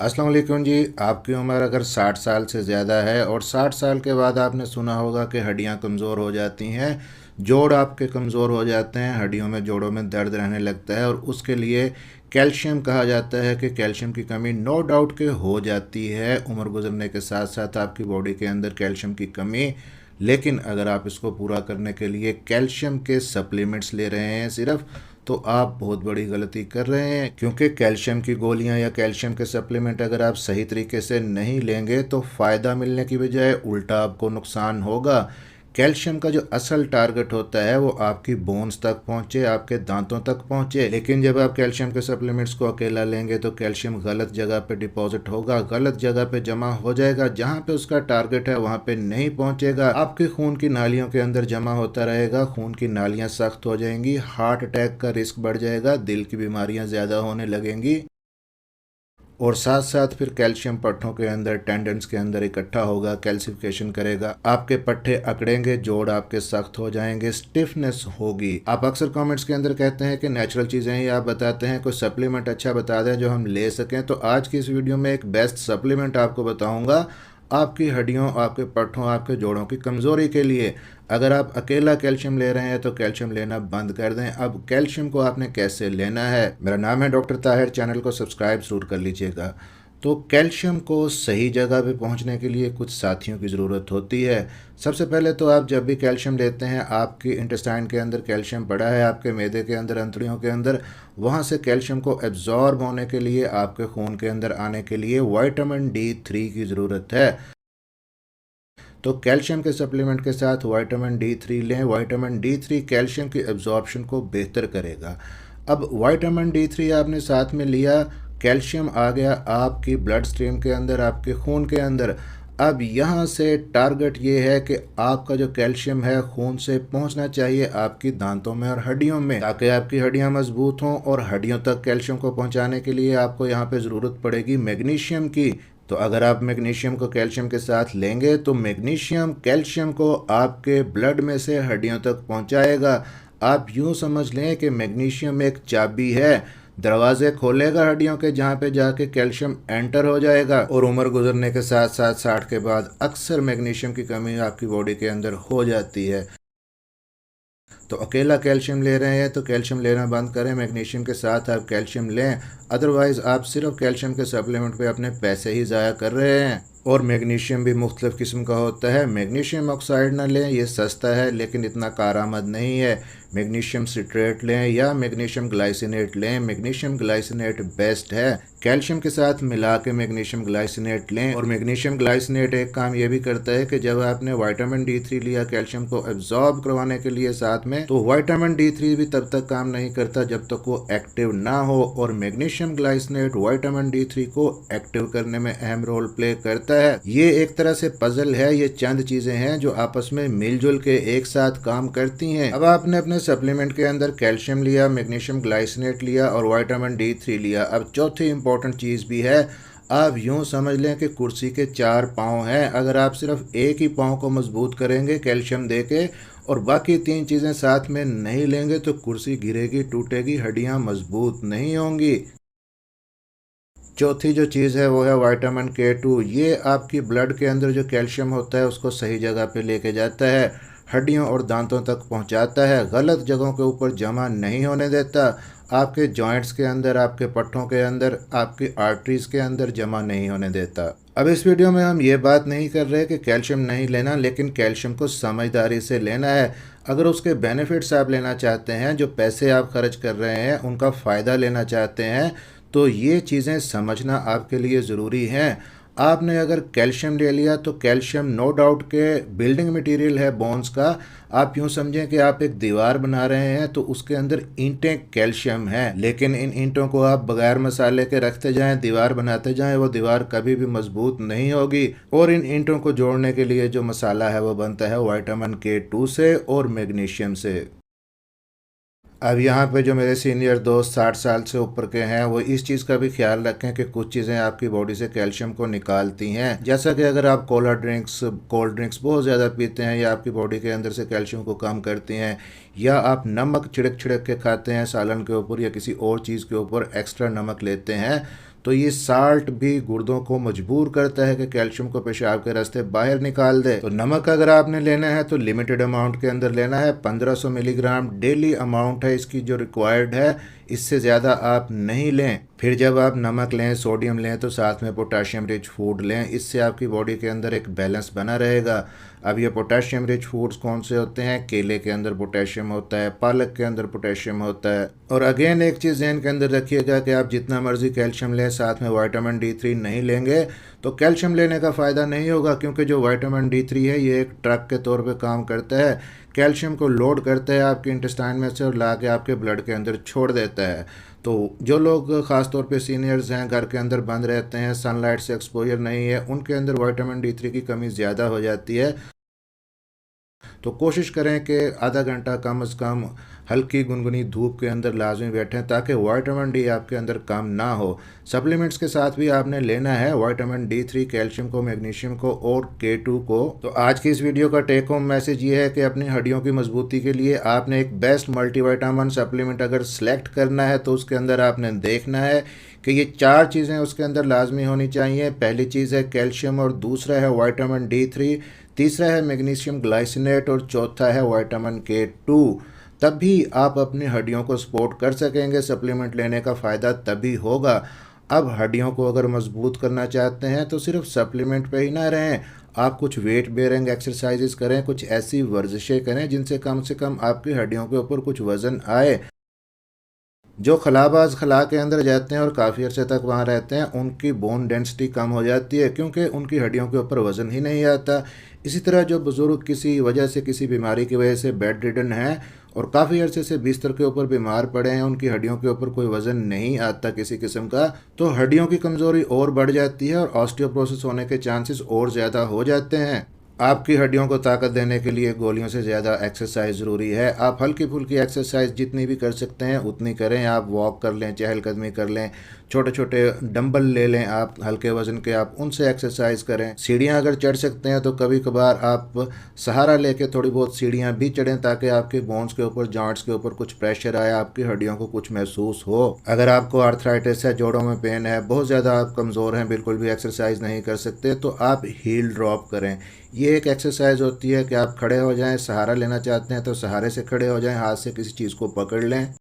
अस्सलाम वालेकुम जी। आपकी उम्र अगर 60 साल से ज़्यादा है और 60 साल के बाद आपने सुना होगा कि हड्डियां कमज़ोर हो जाती हैं, जोड़ आपके कमज़ोर हो जाते हैं, हड्डियों में जोड़ों में दर्द रहने लगता है और उसके लिए कैल्शियम कहा जाता है कि कैल्शियम की कमी नो डाउट के हो जाती है उम्र गुजरने के साथ साथ आपकी बॉडी के अंदर कैल्शियम की कमी। लेकिन अगर आप इसको पूरा करने के लिए कैल्शियम के सप्लीमेंट्स ले रहे हैं सिर्फ, तो आप बहुत बड़ी गलती कर रहे हैं, क्योंकि कैल्शियम की गोलियां या कैल्शियम के सप्लीमेंट अगर आप सही तरीके से नहीं लेंगे तो फ़ायदा मिलने की बजाय उल्टा आपको नुकसान होगा। कैल्शियम का जो असल टारगेट होता है वो आपकी बोन्स तक पहुंचे, आपके दांतों तक पहुंचे। लेकिन जब आप कैल्शियम के सप्लीमेंट्स को अकेला लेंगे तो कैल्शियम गलत जगह पे डिपॉजिट होगा, गलत जगह पे जमा हो जाएगा, जहां पे उसका टारगेट है वहां पे नहीं पहुंचेगा, आपके खून की नालियों के अंदर जमा होता रहेगा, खून की नालियां सख्त हो जाएंगी, हार्ट अटैक का रिस्क बढ़ जाएगा, दिल की बीमारियां ज़्यादा होने लगेंगी और साथ साथ फिर कैल्शियम पट्टों के अंदर, टेंडन्स के अंदर इकट्ठा होगा, कैल्सिफिकेशन करेगा, आपके पट्टे अकड़ेंगे, जोड़ आपके सख्त हो जाएंगे, स्टिफनेस होगी। आप अक्सर कमेंट्स के अंदर कहते हैं कि नेचुरल चीज़ें ही आप बताते हैं, कोई सप्लीमेंट अच्छा बता दें जो हम ले सकें। तो आज की इस वीडियो में एक बेस्ट सप्लीमेंट आपको बताऊंगा आपकी हड्डियों, आपके पट्टों, आपके जोड़ों की कमज़ोरी के लिए। अगर आप अकेला कैल्शियम ले रहे हैं तो कैल्शियम लेना बंद कर दें। अब कैल्शियम को आपने कैसे लेना है, मेरा नाम है डॉक्टर ताहिर, चैनल को सब्सक्राइब ज़रूर कर लीजिएगा। तो कैल्शियम को सही जगह पे पहुंचने के लिए कुछ साथियों की ज़रूरत होती है। सबसे पहले तो आप जब भी कैल्शियम लेते हैं, आपकी इंटेस्टाइन के अंदर कैल्शियम पड़ा है, आपके मैदे के अंदर, अंतड़ियों के अंदर, वहाँ से कैल्शियम को एब्जॉर्ब होने के लिए, आपके खून के अंदर आने के लिए विटामिन D3 की ज़रूरत है। तो कैल्शियम के सप्लीमेंट के साथ विटामिन D3 लें। विटामिन D3 कैल्शियम की एब्जॉर्प्शन को बेहतर करेगा। अब विटामिन D3 आपने साथ में लिया, कैल्शियम आ गया आपकी ब्लड स्ट्रीम के अंदर, आपके खून के अंदर। अब यहाँ से टारगेट ये है कि आपका जो कैल्शियम है खून से पहुँचना चाहिए आपकी दांतों में और हड्डियों में, ताकि आपकी हड्डियाँ मजबूत हों। और हड्डियों तक कैल्शियम को पहुँचाने के लिए आपको यहाँ पे ज़रूरत पड़ेगी मैग्नीशियम की। तो अगर आप मैग्नीशियम को कैल्शियम के साथ लेंगे तो मैग्नीशियम कैल्शियम को आपके ब्लड में से हड्डियों तक पहुंचाएगा। आप यूं समझ लें कि मैग्नीशियम एक चाबी है, दरवाजे खोलेगा हड्डियों के, जहां पे जाके कैल्शियम एंटर हो जाएगा। और उम्र गुजरने के साथ साथ 60 के बाद अक्सर मैग्नीशियम की कमी आपकी बॉडी के अंदर हो जाती है। तो अकेला कैल्शियम ले रहे हैं तो कैल्शियम लेना बंद करें, मैग्नीशियम के साथ आप कैल्शियम लें। अदरवाइज़ आप सिर्फ कैल्शियम के सप्लीमेंट पे अपने पैसे ही ज़ाया कर रहे हैं। और मैग्नीशियम भी मुख्तलिफ़ किस्म का होता है। मैग्नीशियम ऑक्साइड ना लें, ये सस्ता है लेकिन इतना कारआमद नहीं है। मैग्नीशियम सिट्रेट लें या मैग्नीशियम ग्लाइसिनेट लें। मैग्नीशियम ग्लाइसिनेट बेस्ट है। कैल्शियम के साथ मिला के मैग्नीशियम ग्लाइसिनेट लें। और मैग्नीशियम ग्लाइसिनेट एक काम ये भी करता है कि जब आपने विटामिन D3 लिया कैल्शियम को एब्जॉर्ब करवाने के लिए साथ में, तो विटामिन D3 भी तब तक काम नहीं करता जब तक वो एक्टिव ना हो। और मैग्नीशियम ग्लाइसिनेट विटामिन D3 को एक्टिव करने में अहम रोल प्ले करता है। ये एक तरह से पजल है, ये चंद चीजें हैं जो आपस में मिलजुल के एक साथ काम करती हैं। अब आपने अपने सप्लीमेंट के अंदर कैल्शियम लिया, मैग्नीशियम ग्लाइसिनेट लिया और विटामिन D3 लिया। अब चौथी इंपॉर्टेंट चीज भी है। आप यूं समझ लें कि कुर्सी के 4 पाँव हैं। अगर आप सिर्फ एक ही पाँव को मजबूत करेंगे कैल्शियम देके और बाकी 3 चीजें साथ में नहीं लेंगे तो कुर्सी गिरेगी, टूटेगी, हड्डियां मजबूत नहीं होंगी। चौथी जो चीज़ है वो है विटामिन K2। ये आपकी ब्लड के अंदर जो कैल्शियम होता है उसको सही जगह पे लेके जाता है, हड्डियों और दांतों तक पहुंचाता है, गलत जगहों के ऊपर जमा नहीं होने देता, आपके जॉइंट्स के अंदर, आपके पट्टों के अंदर, आपकी आर्टरीज के अंदर जमा नहीं होने देता। अब इस वीडियो में हम ये बात नहीं कर रहे कि कैल्शियम नहीं लेना, लेकिन कैल्शियम को समझदारी से लेना है। अगर उसके बेनिफिट्स आप लेना चाहते हैं, जो पैसे आप खर्च कर रहे हैं उनका फ़ायदा लेना चाहते हैं, तो ये चीज़ें समझना आपके लिए ज़रूरी हैं। आपने अगर कैल्शियम ले लिया तो कैल्शियम नो डाउट के बिल्डिंग मटेरियल है बोन्स का। आप यूं समझें कि आप एक दीवार बना रहे हैं तो उसके अंदर ईंटें कैल्शियम हैं, लेकिन इन ईंटों को आप बगैर मसाले के रखते जाएं, दीवार बनाते जाएं, वो दीवार कभी भी मजबूत नहीं होगी। और इन ईंटों को जोड़ने के लिए जो मसाला है वो बनता है विटामिन K2 से और मैग्नीशियम से। अब यहाँ पे जो मेरे सीनियर दोस्त 60 साल से ऊपर के हैं वो इस चीज़ का भी ख्याल रखें कि कुछ चीज़ें आपकी बॉडी से कैल्शियम को निकालती हैं। जैसा कि अगर आप कोल्ड ड्रिंक्स बहुत ज़्यादा पीते हैं, या आपकी बॉडी के अंदर से कैल्शियम को कम करती हैं, या आप नमक छिड़क छिड़क के खाते हैं सालन के ऊपर या किसी और चीज़ के ऊपर एक्स्ट्रा नमक लेते हैं, तो ये साल्ट भी गुर्दों को मजबूर करता है कि कैल्शियम को पेशाब के रास्ते बाहर निकाल दे। तो नमक अगर आपने लेना है तो लिमिटेड अमाउंट के अंदर लेना है। 1500 मिलीग्राम डेली अमाउंट है इसकी जो रिक्वायर्ड है, इससे ज़्यादा आप नहीं लें। फिर जब आप नमक लें, सोडियम लें, तो साथ में पोटाशियम रिच फूड लें, इससे आपकी बॉडी के अंदर एक बैलेंस बना रहेगा। अब ये पोटाशियम रिच फूड्स कौन से होते हैं? केले के अंदर पोटेशियम होता है, पालक के अंदर पोटेशियम होता है। और अगेन एक चीज़ ध्यान के अंदर रखिएगा कि आप जितना मर्जी कैल्शियम लें, साथ में विटामिन D3 नहीं लेंगे तो कैल्शियम लेने का फ़ायदा नहीं होगा, क्योंकि जो विटामिन D3 है ये एक ट्रक के तौर पे काम करता है, कैल्शियम को लोड करता है आपके इंटेस्टाइन में से और ला के आपके ब्लड के अंदर छोड़ देता है। तो जो लोग ख़ास तौर पे सीनियर्स हैं, घर के अंदर बंद रहते हैं, सनलाइट से एक्सपोजर नहीं है, उनके अंदर विटामिन D3 की कमी ज़्यादा हो जाती है। तो कोशिश करें कि आधा घंटा कम से कम हल्की गुनगुनी धूप के अंदर लाजमी बैठें, ताकि विटामिन डी आपके अंदर कम ना हो। सप्लीमेंट्स के साथ भी आपने लेना है विटामिन D3, कैल्शियम को, मैग्नीशियम को और K2 को। तो आज की इस वीडियो का टेक होम मैसेज ये है कि अपनी हड्डियों की मजबूती के लिए आपने एक बेस्ट मल्टीविटामिन सप्लीमेंट अगर सेलेक्ट करना है तो उसके अंदर आपने देखना है कि ये 4 चीज़ें उसके अंदर लाजमी होनी चाहिए। पहली चीज़ है कैल्शियम, और दूसरा है विटामिन D3, तीसरा है मैग्नीशियम ग्लाइसिनेट और चौथा है विटामिन K2। तभी आप अपनी हड्डियों को सपोर्ट कर सकेंगे। सप्लीमेंट लेने का फ़ायदा तभी होगा। अब हड्डियों को अगर मजबूत करना चाहते हैं तो सिर्फ सप्लीमेंट पे ही ना रहें, आप कुछ वेट बेयरिंग एक्सरसाइजेस करें, कुछ ऐसी वर्जिशें करें जिनसे कम से कम आपकी हड्डियों के ऊपर कुछ वज़न आए। जो खलाबाज खला के अंदर जाते हैं और काफ़ी अर्से तक वहाँ रहते हैं, उनकी बोन डेंसिटी कम हो जाती है, क्योंकि उनकी हड्डियों के ऊपर वज़न ही नहीं आता। इसी तरह जो बुज़ुर्ग किसी वजह से, किसी बीमारी की वजह से बेड रिडन हैं और काफ़ी अरसे से बिस्तर के ऊपर बीमार पड़े हैं, उनकी हड्डियों के ऊपर कोई वज़न नहीं आता किसी किस्म का, तो हड्डियों की कमज़ोरी और बढ़ जाती है और ऑस्टियोपोरोसिस होने के चांसेस और ज़्यादा हो जाते हैं। आपकी हड्डियों को ताकत देने के लिए गोलियों से ज़्यादा एक्सरसाइज ज़रूरी है। आप हल्की फुल्की एक्सरसाइज जितनी भी कर सकते हैं उतनी करें। आप वॉक कर लें, चहलकदमी कर लें, छोटे छोटे डंबल ले लें आप हल्के वज़न के, आप उनसे एक्सरसाइज करें। सीढ़ियाँ अगर चढ़ सकते हैं तो कभी कभार आप सहारा लेके थोड़ी बहुत सीढ़ियाँ भी चढ़ें, ताकि आपके बोन्स के ऊपर, जॉइंट्स के ऊपर कुछ प्रेशर आए, आपकी हड्डियों को कुछ महसूस हो। अगर आपको आर्थराइटिस है, जोड़ों में पेन है, बहुत ज़्यादा आप कमज़ोर हैं, बिल्कुल भी एक्सरसाइज नहीं कर सकते, तो आप हील ड्रॉप करें। ये एक एक्सरसाइज होती है कि आप खड़े हो जाएं, सहारा लेना चाहते हैं तो सहारे से खड़े हो जाएं, हाथ से किसी चीज़ को पकड़ लें,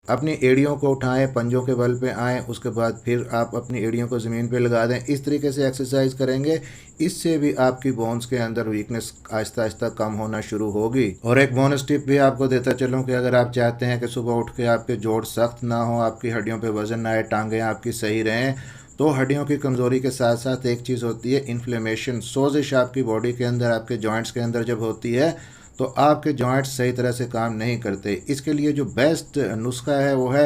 अपनी एड़ियों को उठाएं, पंजों के बल पे आएँ, उसके बाद फिर आप अपनी एड़ियों को ज़मीन पे लगा दें। इस तरीके से एक्सरसाइज करेंगे, इससे भी आपकी बोन्स के अंदर वीकनेस आहिस्ता आहिस्ता कम होना शुरू होगी। और एक बोनस टिप भी आपको देता चलूँ कि अगर आप चाहते हैं कि सुबह उठ के आपके जोड़ सख्त ना हो, आपकी हड्डियों पर वज़न आए, टांगें आपकी सही रहें, तो हड्डियों की कमज़ोरी के साथ साथ एक चीज़ होती है इन्फ्लेमेशन, सोजिश आपकी बॉडी के अंदर, आपके जॉइंट्स के अंदर जब होती है तो आपके जॉइंट्स सही तरह से काम नहीं करते। इसके लिए जो बेस्ट नुस्खा है वो है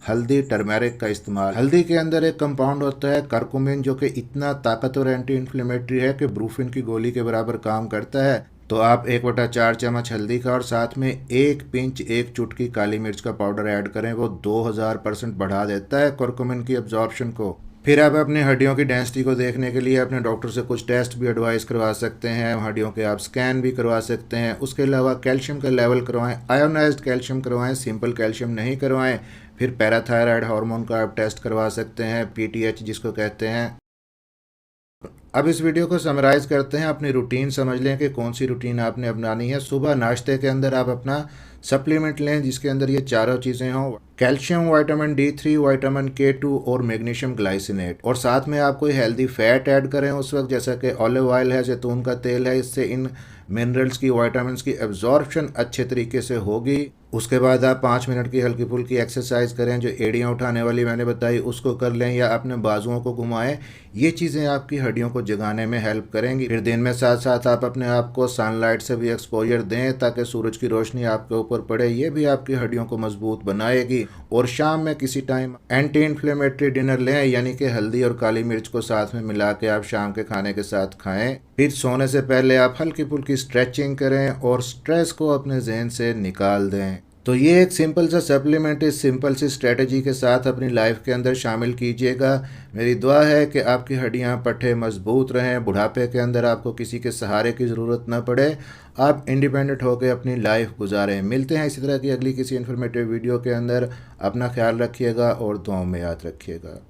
हल्दी, टर्मेरिक का इस्तेमाल। हल्दी के अंदर एक कंपाउंड होता है करकुमिन, जो कि इतना ताकतवर एंटी इन्फ्लेमेटरी है कि ब्रूफिन की गोली के बराबर काम करता है। तो आप 1/4 चम्मच हल्दी का और साथ में 1 पिंच, 1 चुटकी काली मिर्च का पाउडर ऐड करें, वो 2000% बढ़ा देता है करकुमिन की एब्जॉर्प्शन को। फिर आप अपनी हड्डियों की डेंसिटी को देखने के लिए अपने डॉक्टर से कुछ टेस्ट भी एडवाइस करवा सकते हैं, हड्डियों के आप स्कैन भी करवा सकते हैं। उसके अलावा कैल्शियम का लेवल करवाएं, आयोनाइज्ड कैल्शियम करवाएं, सिंपल कैल्शियम नहीं करवाएं। फिर पैराथायराइड हार्मोन का आप टेस्ट करवा सकते हैं, PTH जिसको कहते हैं। अब इस वीडियो को समराइज़ करते हैं, अपनी रूटीन समझ लें कि कौन सी रूटीन आपने अपनानी है। सुबह नाश्ते के अंदर आप अपना सप्लीमेंट लें जिसके अंदर ये चारों चीज़ें हों, calcium, vitamin D3, vitamin K2 और मैग्नीशियम ग्लाइसिनेट। और साथ में आप कोई हेल्दी फैट ऐड करें उस वक्त, जैसा कि ऑलिव ऑयल है, जैतून का तेल है, इससे इन मिनरल्स की, विटामिन्स की एब्जॉर्प्शन अच्छे तरीके से होगी। उसके बाद आप 5 मिनट की हल्की फुल्की एक्सरसाइज करें, जो एड़ियाँ उठाने वाली मैंने बताई उसको कर लें, या अपने बाजुओं को घुमाएं। ये चीज़ें आपकी हड्डियों को जगाने में हेल्प करेंगी। फिर दिन में साथ साथ आप अपने आप को सनलाइट से भी एक्सपोजर दें, ताकि सूरज की रोशनी आपके ऊपर पड़े, ये भी आपकी हड्डियों को मजबूत बनाएगी। और शाम में किसी टाइम एंटी इन्फ्लेमेटरी डिनर लें, यानी कि हल्दी और काली मिर्च को साथ में मिला के आप शाम के खाने के साथ खाएं। फिर सोने से पहले आप हल्की फुल्की स्ट्रेचिंग करें और स्ट्रेस को अपने जहन से निकाल दें। तो ये एक सिंपल सा सप्लीमेंट इस सिंपल सी स्ट्रेटजी के साथ अपनी लाइफ के अंदर शामिल कीजिएगा। मेरी दुआ है कि आपकी हड्डियां पट्टे मजबूत रहें, बुढ़ापे के अंदर आपको किसी के सहारे की ज़रूरत ना पड़े, आप इंडिपेंडेंट होकर अपनी लाइफ गुजारें। मिलते हैं इसी तरह की अगली किसी इन्फॉर्मेटिव वीडियो के अंदर। अपना ख्याल रखिएगा और दुआओं में याद रखिएगा।